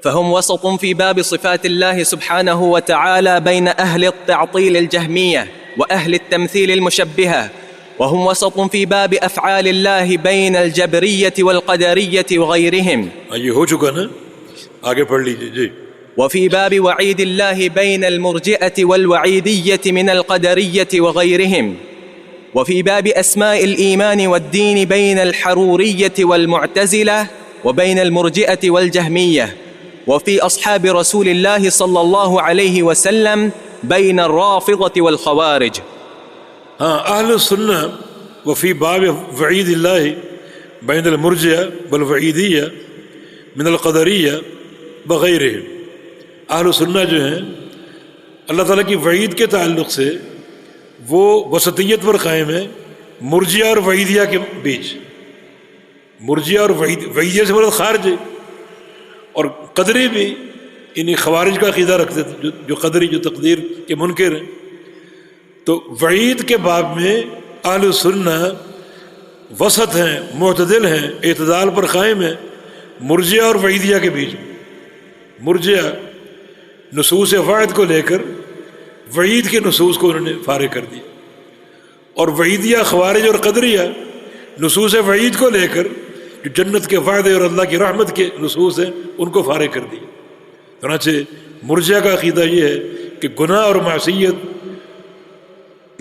فهم وسط في باب صفات الله سبحانه وتعالى بين أهل التعطيل الجهمية وأهل التمثيل المشبهة، وهم وسط في باب أفعال الله بين الجبرية والقدرية وغيرهم. یہ ہو چکا نا، آگے پڑھ لیجیے جی. وفي باب وعيد الله بين المرجئة والوعيدية من القدرية وغيرهم. وفي باب أسماء الإيمان والدين بين الحرورية والمعتزلة وبين المرجئة والجهمية. وفي أصحاب رسول الله صلى الله عليه وسلم بين الرافضة والخوارج. اہل السنہ وفی باب وعید اللہ بین المرجئہ والوعیدیہ من القدریہ وغیرہم. اہل السنہ جو ہیں اللہ تعالیٰ کی وعید کے تعلق سے وہ وسطیت پر قائم ہے مرجئہ اور وعیدیہ کے بیچ. مرجئہ اور وعیدیہ سے مراد خارج ہے، اور قدری بھی انہیں خوارج کا عقیدہ رکھتے تھے جو قدری، جو تقدیر کے منکر ہیں. تو وعید کے باب میں اہل السنہ وسط ہیں، معتدل ہیں، اعتدال پر قائم ہیں مرجئہ اور وعیدیہ کے بیچ میں. مرجئہ نصوص وعد کو لے کر وعید کے نصوص کو انہوں نے فارغ کر دیا، اور وعیدیہ خوارج اور قدریہ نصوص وعید کو لے کر جو جنت کے وعدے اور اللہ کی رحمت کے نصوص ہیں ان کو فارغ کر دیا. چنانچہ مرجئہ کا عقیدہ یہ ہے کہ گناہ اور معصیت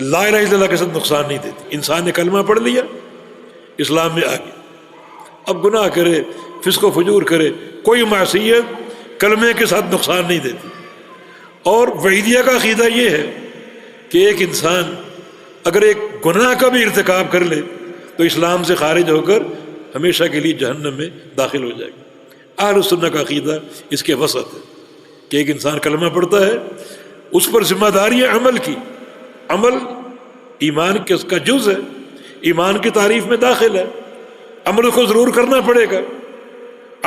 لا الہ الا اللہ کے ساتھ نقصان نہیں دیتی. انسان نے کلمہ پڑھ لیا، اسلام میں آ گیا، اب گناہ کرے، فسق و فجور کرے، کوئی معصیت کلمے کے ساتھ نقصان نہیں دیتی. اور وعیدیہ کا عقیدہ یہ ہے کہ ایک انسان اگر ایک گناہ کا بھی ارتکاب کر لے تو اسلام سے خارج ہو کر ہمیشہ کے لیے جہنم میں داخل ہو جائے گا. اہل السنہ کا عقیدہ اس کے وسط ہے کہ ایک انسان کلمہ پڑھتا ہے، اس پر ذمہ داری ہے عمل کی. عمل ایمان کا جز ہے، ایمان کی تعریف میں داخل ہے، عمل کو ضرور کرنا پڑے گا.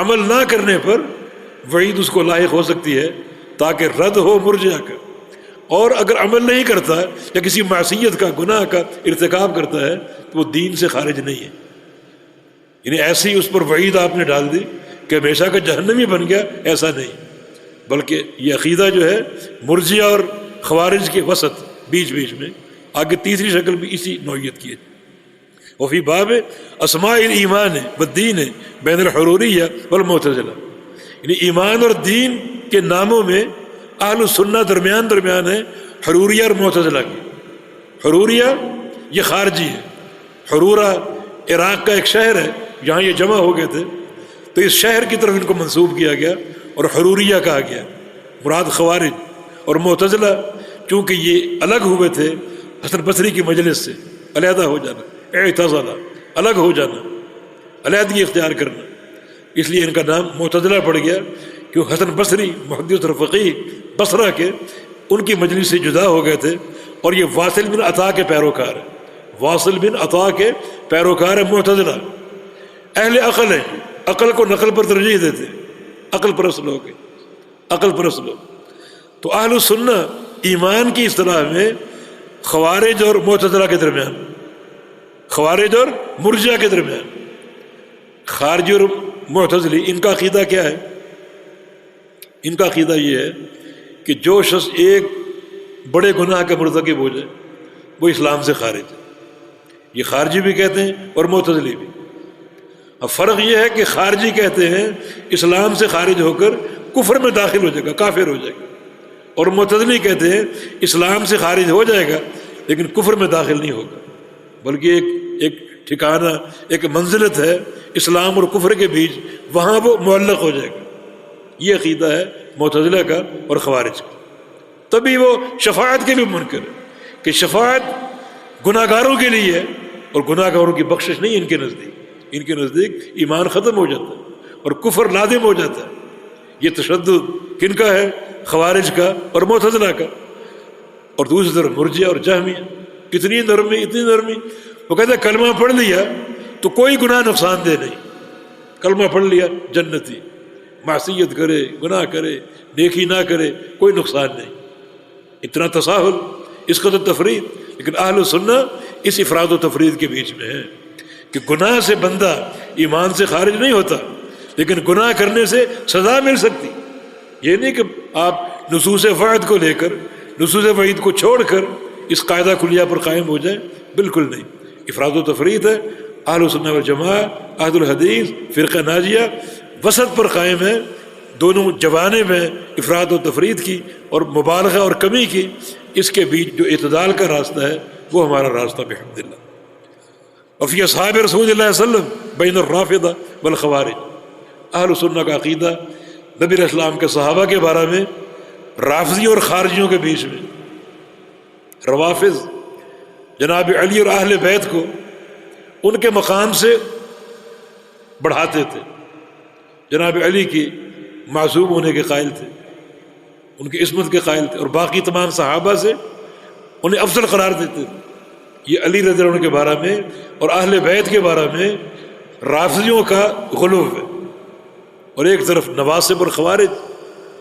عمل نہ کرنے پر وعید اس کو لاحق ہو سکتی ہے تاکہ رد ہو مرجئہ کا. اور اگر عمل نہیں کرتا ہے یا کسی معصیت کا، گناہ کا ارتکاب کرتا ہے تو وہ دین سے خارج نہیں ہے. یعنی ایسی اس پر وعید آپ نے ڈال دی کہ ہمیشہ کا جہنمی بن گیا، ایسا نہیں، بلکہ یہ عقیدہ جو ہے مرجئہ اور خوارج کے وسط بیچ بیچ میں. آگے تیسری شکل بھی اسی نوعیت کی ہے. وفی باب اسماء الایمان والدین بین الحروریہ والمعتزلہ. یعنی ایمان اور دین کے ناموں میں اہل السنہ درمیان ہے حروریہ اور معتزلہ کی. حروریہ یہ خارجی ہے. حرورہ عراق کا ایک شہر ہے، جہاں یہ جمع ہو گئے تھے تو اس شہر کی طرف ان کو منسوب کیا گیا اور حروریہ کہا گیا. مراد خوارج. اور معتزلہ چونکہ یہ الگ ہوئے تھے حسن بصری کی مجلس سے، علیحدہ ہو جانا، اعتزالہ، الگ ہو جانا، علیحدگی اختیار کرنا، اس لیے ان کا نام معتزلہ پڑ گیا. کیوں حسن بصری محدث اور فقیہ بصرہ کے ان کی مجلس سے جدا ہو گئے تھے، اور یہ واصل بن عطا کے پیروکار ہیں. واصل بن عطا کے پیروکار ہیں معتزلہ. اہل عقل ہیں، عقل کو نقل پر ترجیح دیتے، عقل پرست لوگ ہیں، عقل پرست لوگ. تو اہل السنہ ایمان کی اصطلاح میں خوارج اور معتزلہ کے درمیان، خوارج اور مرجئہ کے درمیان. خارجی اور معتزلی ان کا عقیدہ کیا ہے؟ ان کا عقیدہ یہ ہے کہ جو شخص ایک بڑے گناہ کا مرتکب ہو جائے وہ اسلام سے خارج ہے. یہ خارجی بھی کہتے ہیں اور معتزلی بھی. اب فرق یہ ہے کہ خارجی کہتے ہیں اسلام سے خارج ہو کر کفر میں داخل ہو جائے گا، کافر ہو جائے گا، اور معتزلی کہتے ہیں اسلام سے خارج ہو جائے گا لیکن کفر میں داخل نہیں ہوگا، بلکہ ایک ٹھکانہ، ایک منزلت ہے اسلام اور کفر کے بیچ، وہاں وہ معلق ہو جائے گا. یہ عقیدہ ہے معتزلہ کا اور خوارج کا. تبھی وہ شفاعت کے بھی منکر ہے کہ شفاعت گناہ گاروں کے لیے ہے، اور گناہ گاروں کی بخشش نہیں ان کے نزدیک. ان کے نزدیک ایمان ختم ہو جاتا ہے اور کفر لازم ہو جاتا ہے. یہ تشدد کن کا ہے؟ خوارج کا اور معتزلہ کا. اور دوسری طرف مرجئہ اور جہمیہ. کتنی نرمی، اتنی نرمی. وہ کہتے ہیں کلمہ پڑھ لیا تو کوئی گناہ نقصان دہ نہیں، کلمہ پڑھ لیا جنتی، معصیت کرے، گناہ کرے، نیکی نہ کرے، کوئی نقصان نہیں. اتنا تساہل، اس قدر تفرید. لیکن اہل السنہ اس افراد و تفرید کے بیچ میں ہے کہ گناہ سے بندہ ایمان سے خارج نہیں ہوتا، لیکن گناہ کرنے سے سزا مل سکتی. یہ نہیں کہ آپ نصوص وعد کو لے کر نصوص وعید کو چھوڑ کر اس قاعدہ کلیہ پر قائم ہو جائیں، بالکل نہیں. افراد و تفرید ہے. اہل سنہ والجماعہ، اہل الحدیث، فرقہ ناجیہ وسط پر قائم ہے. دونوں جوانب ہیں افراد و تفرید کی اور مبالغہ اور کمی کی. اس کے بیچ جو اعتدال کا راستہ ہے وہ ہمارا راستہ بحمدللہ. وفی اصحاب رسول اللہ صلی اللہ علیہ وسلم بین الرافضہ والخوارج. اہل سنہ کا عقیدہ نبی علیہ السلام کے صحابہ کے بارے میں رافضی اور خارجیوں کے بیچ میں. روافض جناب علی اور اہل بیت کو ان کے مقام سے بڑھاتے تھے، جناب علی کی معصوم ہونے کے قائل تھے، ان کی عصمت کے قائل تھے، اور باقی تمام صحابہ سے انہیں افضل قرار دیتے تھے. یہ علی رضی اللہ عنہ کے بارے میں اور اہل بیت کے بارے میں رافضیوں کا غلو ہے. اور ایک طرف نواصب اور خوارج،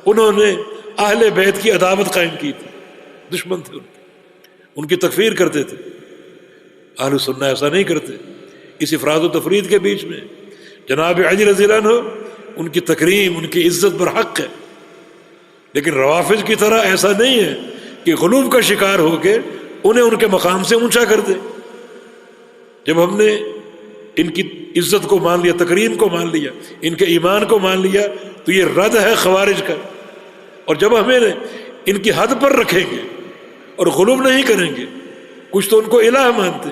انہوں نے اہل بیت کی عداوت قائم کی تھی، دشمن تھے ان کی تکفیر کرتے تھے. اہل سنہ ایسا نہیں کرتے. اس افراد و تفرید کے بیچ میں جناب علی رضی اللہ عنہ ان کی تکریم، ان کی عزت برحق ہے. لیکن روافض کی طرح ایسا نہیں ہے کہ غلو کا شکار ہو کے انہیں ان کے مقام سے اونچا کر دے. جب ہم نے ان کی عزت کو مان لیا، تکریم کو مان لیا، ان کے ایمان کو مان لیا، تو یہ رد ہے خوارج کا. اور جب ہمیں ان کی حد پر رکھیں گے اور غلو نہیں کریں گے، کچھ تو ان کو الہ مانتے،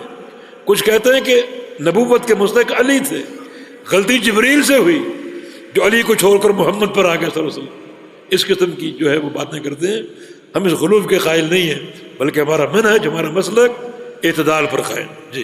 کچھ کہتے ہیں کہ نبوت کے مستحق علی تھے، غلطی جبریل سے ہوئی جو علی کو چھوڑ کر محمد پر آ گئے صلی اللہ علیہ وسلم. اس قسم کی جو ہے وہ باتیں کرتے ہیں. ہم اس غلو کے قائل نہیں ہیں، بلکہ ہمارا منہج، ہمارا مسلک اعتدال پر قائم. جی.